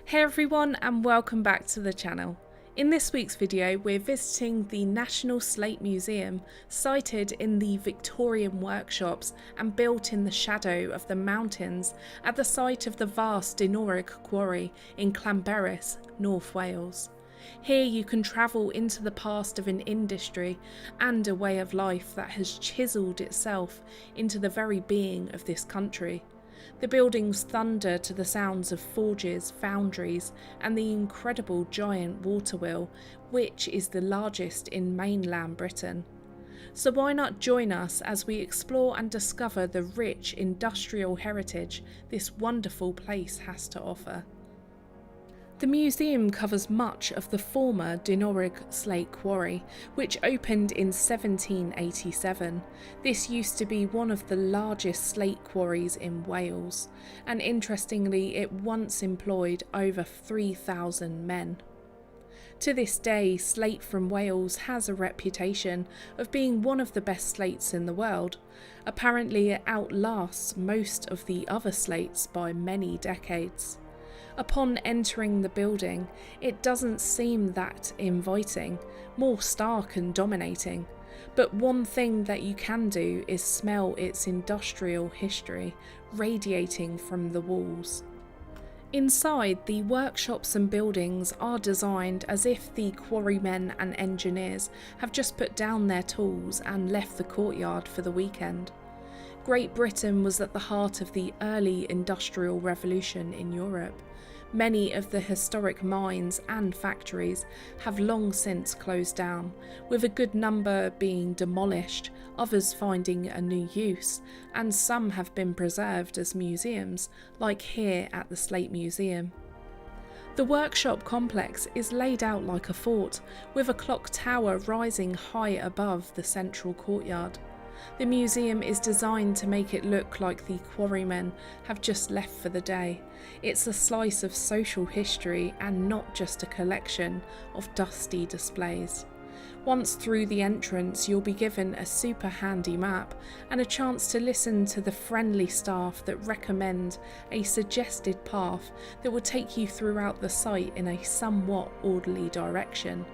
Hey everyone, and welcome back to the channel. In this week's video we're visiting the National Slate Museum, sited in the Victorian workshops and built in the shadow of the mountains at the site of the vast Dinorwig Quarry in Llanberis, North Wales. Here you can travel into the past of an industry and a way of life that has chiselled itself into the very being of this country. The buildings thunder to the sounds of forges, foundries, and the incredible giant water wheel, which is the largest in mainland Britain. So why not join us as we explore and discover the rich industrial heritage this wonderful place has to offer. The museum covers much of the former Dinorwig Slate Quarry, which opened in 1787. This used to be one of the largest slate quarries in Wales, and interestingly it once employed over 3,000 men. To this day, slate from Wales has a reputation of being one of the best slates in the world. Apparently it outlasts most of the other slates by many decades. Upon entering the building, it doesn't seem that inviting, more stark and dominating. But one thing that you can do is smell its industrial history radiating from the walls. Inside, the workshops and buildings are designed as if the quarrymen and engineers have just put down their tools and left the courtyard for the weekend. Great Britain was at the heart of the early industrial revolution in Europe. Many of the historic mines and factories have long since closed down, with a good number being demolished, others finding a new use, and some have been preserved as museums, like here at the Slate Museum. The workshop complex is laid out like a fort, with a clock tower rising high above the central courtyard. The museum is designed to make it look like the quarrymen have just left for the day. It's a slice of social history and not just a collection of dusty displays. Once through the entrance, you'll be given a super handy map and a chance to listen to the friendly staff that recommend a suggested path that will take you throughout the site in a somewhat orderly direction.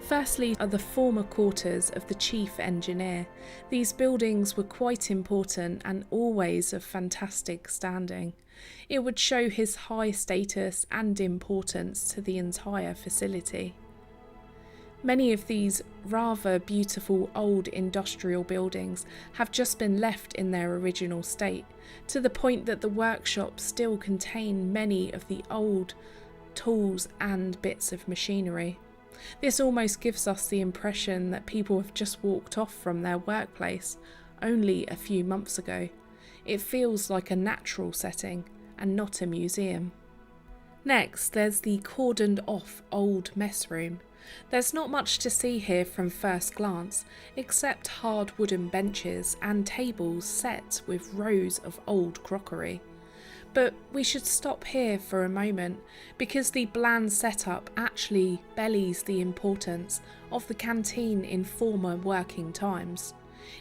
Firstly are the former quarters of the chief engineer. These buildings were quite important and always of fantastic standing. It would show his high status and importance to the entire facility. Many of these rather beautiful old industrial buildings have just been left in their original state, to the point that the workshops still contain many of the old tools and bits of machinery. This almost gives us the impression that people have just walked off from their workplace only a few months ago. It feels like a natural setting and not a museum. Next, there's the cordoned off old mess room. There's not much to see here from first glance, except hard wooden benches and tables set with rows of old crockery. But we should stop here for a moment, because the bland setup actually belies the importance of the canteen in former working times.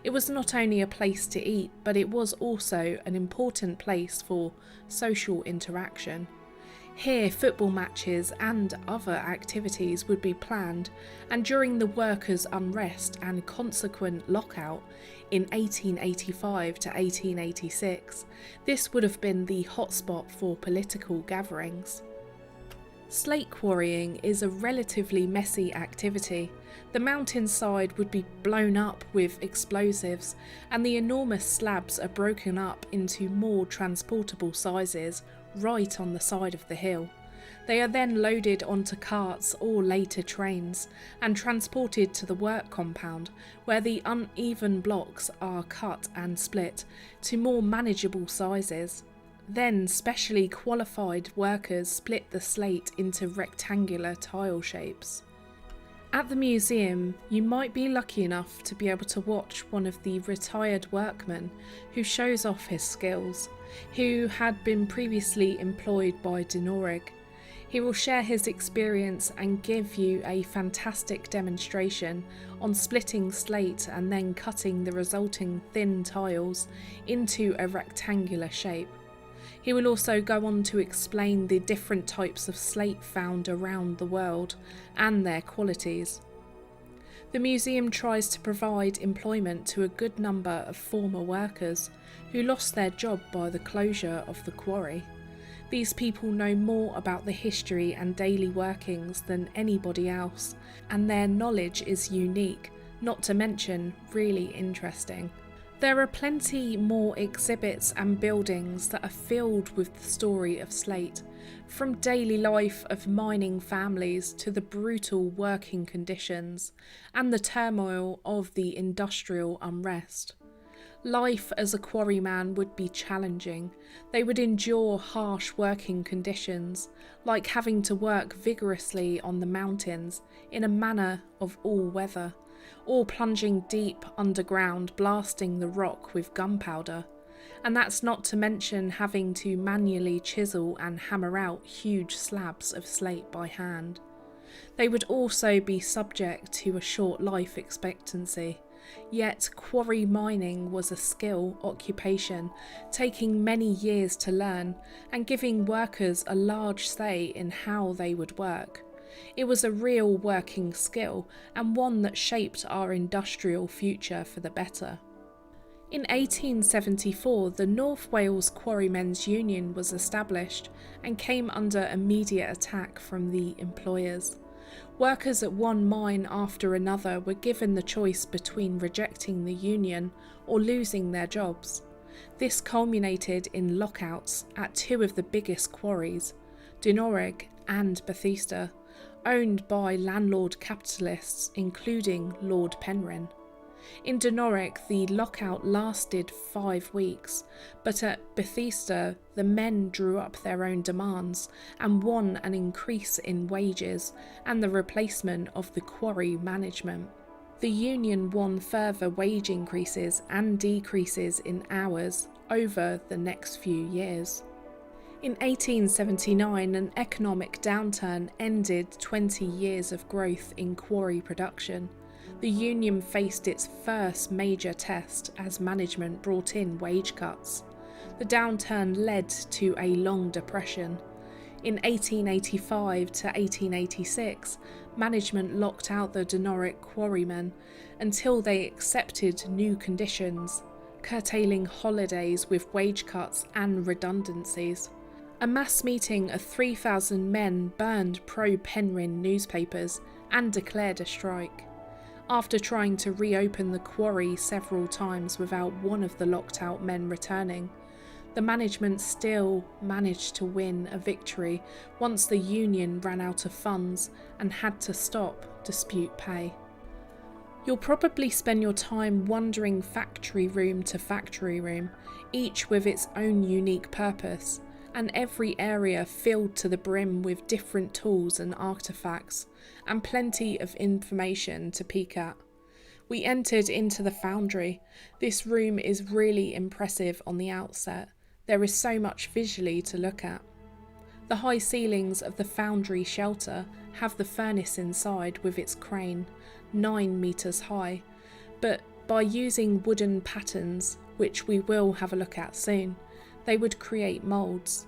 It was not only a place to eat, but it was also an important place for social interaction. Here football matches and other activities would be planned, and during the workers' unrest and consequent lockout in 1885 to 1886, this would have been the hotspot for political gatherings. Slate quarrying is a relatively messy activity. The mountainside would be blown up with explosives, and the enormous slabs are broken up into more transportable sizes right on the side of the hill. They are then loaded onto carts or later trains and transported to the work compound, where the uneven blocks are cut and split to more manageable sizes. Then specially qualified workers split the slate into rectangular tile shapes. At the museum, you might be lucky enough to be able to watch one of the retired workmen who shows off his skills, who had been previously employed by Dinorwig. He will share his experience and give you a fantastic demonstration on splitting slate and then cutting the resulting thin tiles into a rectangular shape. He will also go on to explain the different types of slate found around the world and their qualities. The museum tries to provide employment to a good number of former workers who lost their job by the closure of the quarry. These people know more about the history and daily workings than anybody else, and their knowledge is unique, not to mention really interesting. There are plenty more exhibits and buildings that are filled with the story of slate, from daily life of mining families to the brutal working conditions and the turmoil of the industrial unrest. Life as a quarryman would be challenging. They would endure harsh working conditions, like having to work vigorously on the mountains in a manner of all weather, or plunging deep underground, blasting the rock with gunpowder. And that's not to mention having to manually chisel and hammer out huge slabs of slate by hand. They would also be subject to a short life expectancy. Yet quarry mining was a skill occupation, taking many years to learn and giving workers a large say in how they would work. It was a real working skill and one that shaped our industrial future for the better. In 1874, the North Wales Quarrymen's Union was established and came under immediate attack from the employers. Workers at one mine after another were given the choice between rejecting the union or losing their jobs. This culminated in lockouts at two of the biggest quarries, Dinorwig and Bethesda, owned by landlord capitalists including Lord Penrhyn. In Dinorwig, the lockout lasted 5 weeks, but at Bethesda, the men drew up their own demands and won an increase in wages and the replacement of the quarry management. The union won further wage increases and decreases in hours over the next few years. In 1879, an economic downturn ended 20 years of growth in quarry production. The union faced its first major test as management brought in wage cuts. The downturn led to a long depression. In 1885 to 1886, management locked out the Dinorwig quarrymen until they accepted new conditions, curtailing holidays with wage cuts and redundancies. A mass meeting of 3,000 men burned pro-Penrhyn newspapers and declared a strike. After trying to reopen the quarry several times without one of the locked out men returning, the management still managed to win a victory once the union ran out of funds and had to stop dispute pay. You'll probably spend your time wandering factory room to factory room, each with its own unique purpose, and every area filled to the brim with different tools and artefacts, and plenty of information to peek at. We entered into the Foundry. This room is really impressive on the outset. There is so much visually to look at. The high ceilings of the Foundry shelter have the furnace inside with its crane, 9 metres high, but by using wooden patterns, which we will have a look at soon, they would create moulds.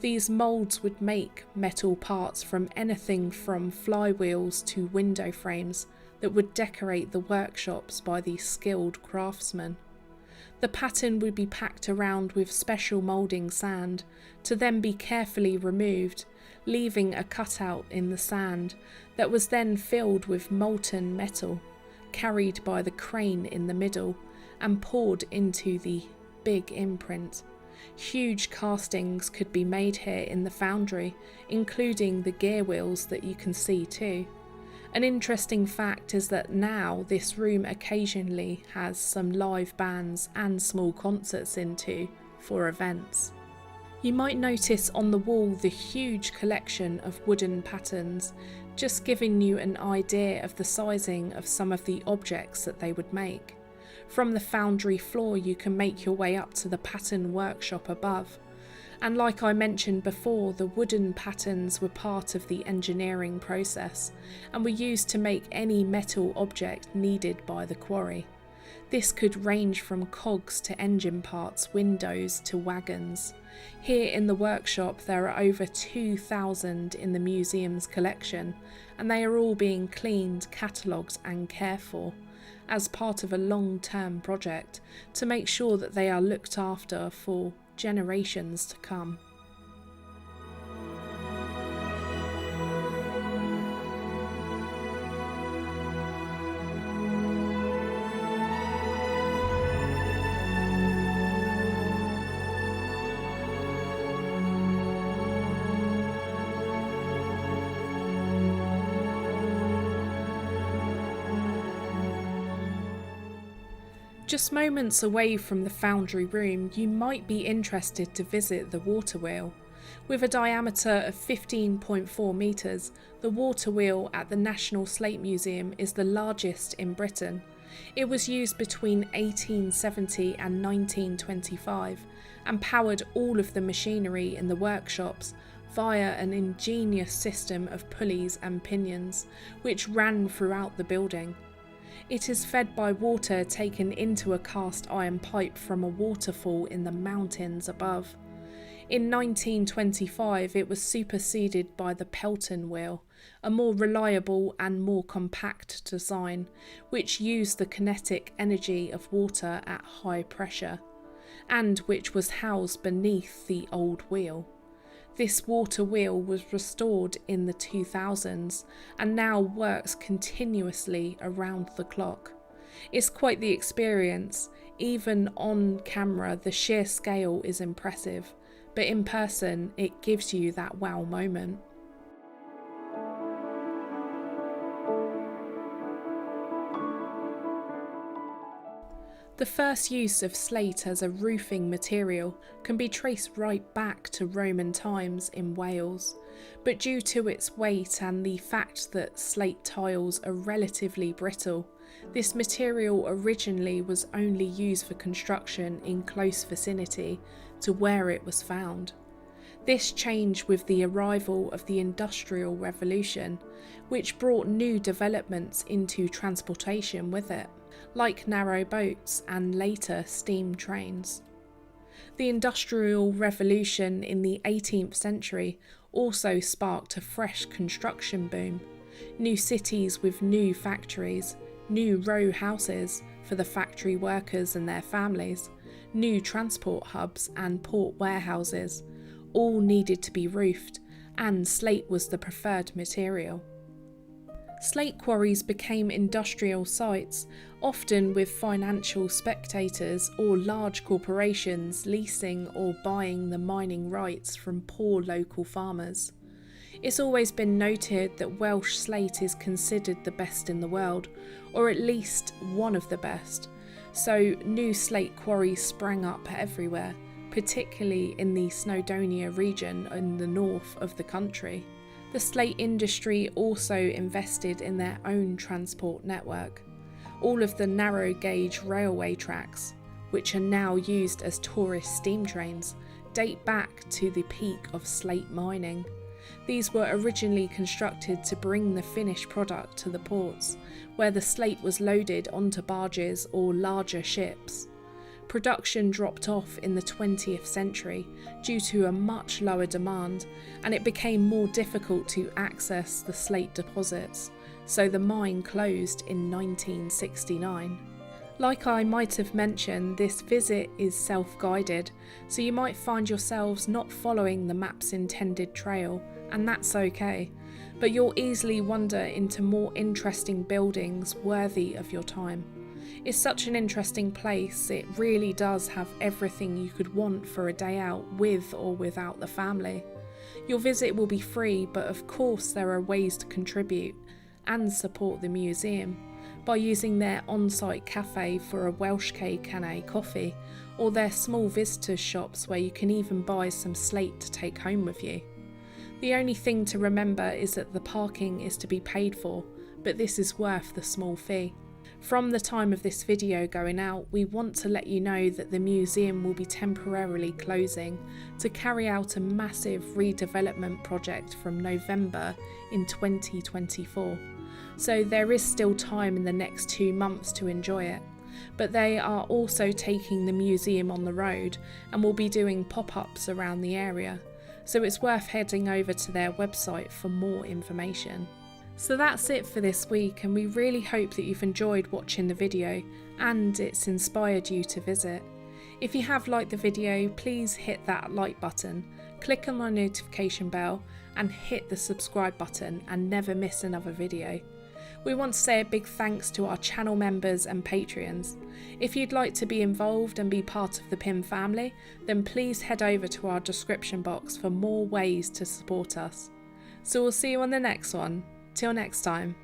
These moulds would make metal parts from anything from flywheels to window frames that would decorate the workshops by these skilled craftsmen. The pattern would be packed around with special moulding sand to then be carefully removed, leaving a cutout in the sand that was then filled with molten metal, carried by the crane in the middle and poured into the big imprint. Huge castings could be made here in the Foundry, including the gear wheels that you can see too. An interesting fact is that now this room occasionally has some live bands and small concerts into for events. You might notice on the wall the huge collection of wooden patterns, just giving you an idea of the sizing of some of the objects that they would make. From the Foundry floor you can make your way up to the pattern workshop above. And like I mentioned before, the wooden patterns were part of the engineering process and were used to make any metal object needed by the quarry. This could range from cogs to engine parts, windows to wagons. Here in the workshop there are over 2,000 in the museum's collection, and they are all being cleaned, catalogued and cared for as part of a long-term project to make sure that they are looked after for generations to come. Just moments away from the Foundry room, you might be interested to visit the water wheel. With a diameter of 15.4 metres, the water wheel at the National Slate Museum is the largest in Britain. It was used between 1870 and 1925 and powered all of the machinery in the workshops via an ingenious system of pulleys and pinions, which ran throughout the building. It is fed by water taken into a cast iron pipe from a waterfall in the mountains above. In 1925 it was superseded by the Pelton wheel, a more reliable and more compact design, which used the kinetic energy of water at high pressure, and which was housed beneath the old wheel. This water wheel was restored in the 2000s and now works continuously around the clock. It's quite the experience. Even on camera, the sheer scale is impressive, but in person, it gives you that wow moment. The first use of slate as a roofing material can be traced right back to Roman times in Wales, but due to its weight and the fact that slate tiles are relatively brittle, this material originally was only used for construction in close vicinity to where it was found. This changed with the arrival of the Industrial Revolution, which brought new developments into transportation with it, like narrow boats and later steam trains. The Industrial Revolution in the 18th century also sparked a fresh construction boom. New cities with new factories, new row houses for the factory workers and their families, new transport hubs and port warehouses, all needed to be roofed, and slate was the preferred material. Slate quarries became industrial sites, often with financial spectators or large corporations leasing or buying the mining rights from poor local farmers. It's always been noted that Welsh slate is considered the best in the world, or at least one of the best, so new slate quarries sprang up everywhere, particularly in the Snowdonia region in the north of the country. The slate industry also invested in their own transport network. All of the narrow gauge railway tracks, which are now used as tourist steam trains, date back to the peak of slate mining. These were originally constructed to bring the finished product to the ports, where the slate was loaded onto barges or larger ships. Production dropped off in the 20th century due to a much lower demand, and it became more difficult to access the slate deposits, so the mine closed in 1969. Like I might have mentioned, this visit is self-guided, so you might find yourselves not following the map's intended trail, and that's okay, but you'll easily wander into more interesting buildings worthy of your time. It's such an interesting place. It really does have everything you could want for a day out with or without the family. Your visit will be free, but of course there are ways to contribute and support the museum by using their on-site cafe for a Welsh cake and a coffee, or their small visitors shops where you can even buy some slate to take home with you. The only thing to remember is that the parking is to be paid for, but this is worth the small fee. From the time of this video going out, we want to let you know that the museum will be temporarily closing to carry out a massive redevelopment project from November in 2024. So there is still time in the next 2 months to enjoy it. but they are also taking the museum on the road and will be doing pop-ups around the area, so it's worth heading over to their website for more information. So that's it for this week, and we really hope that you've enjoyed watching the video and it's inspired you to visit. If you have liked the video, please hit that like button, click on the notification bell and hit the subscribe button and never miss another video. We want to say a big thanks to our channel members and Patreons. If you'd like to be involved and be part of the PIM family, then please head over to our description box for more ways to support us. So we'll see you on the next one. Till next time.